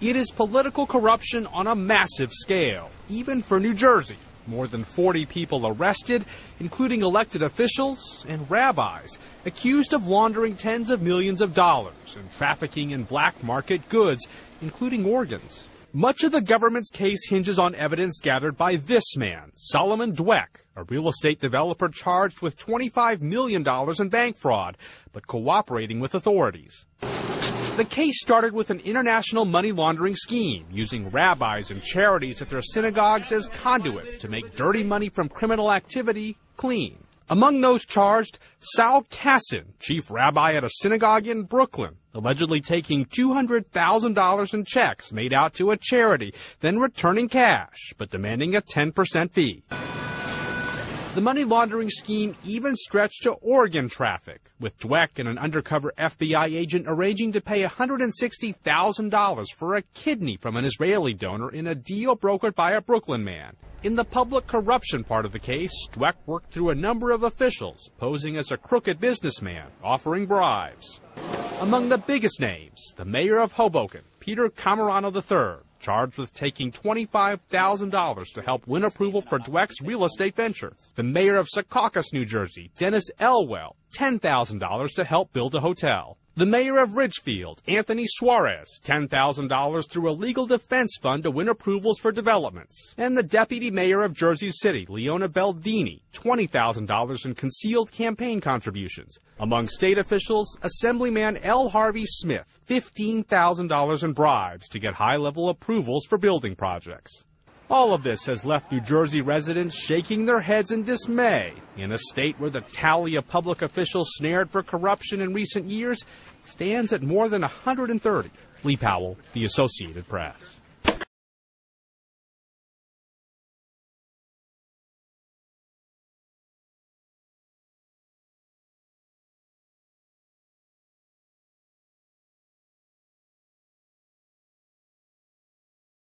It is political corruption on a massive scale, even for New Jersey. More than 40 people arrested, including elected officials and rabbis, accused of laundering tens of millions of dollars and trafficking in black market goods, including organs. Much of the government's case hinges on evidence gathered by this man, Solomon Dweck, a real estate developer charged with $25 million in bank fraud, but cooperating with authorities. The case started with an international money laundering scheme, using rabbis and charities at their synagogues as conduits to make dirty money from criminal activity clean. Among those charged, Sal Kassin, chief rabbi at a synagogue in Brooklyn, allegedly taking $200,000 in checks made out to a charity, then returning cash, but demanding a 10% fee. The money laundering scheme even stretched to organ traffic, with Dweck and an undercover FBI agent arranging to pay $160,000 for a kidney from an Israeli donor in a deal brokered by a Brooklyn man. In the public corruption part of the case, Dweck worked through a number of officials, posing as a crooked businessman, offering bribes. Among the biggest names, the mayor of Hoboken, Peter Camarano III, charged with taking $25,000 to help win approval for Dweck's real estate venture. The mayor of Secaucus, New Jersey, Dennis Elwell, $10,000 to help build a hotel. The mayor of Ridgefield, Anthony Suarez, $10,000 through a legal defense fund to win approvals for developments. And the deputy mayor of Jersey City, Leona Baldini, $20,000 in concealed campaign contributions. Among state officials, Assemblyman L. Harvey Smith, $15,000 in bribes to get high-level approvals for building projects. All of this has left New Jersey residents shaking their heads in dismay in a state where the tally of public officials snared for corruption in recent years stands at more than 130. Lee Powell, The Associated Press.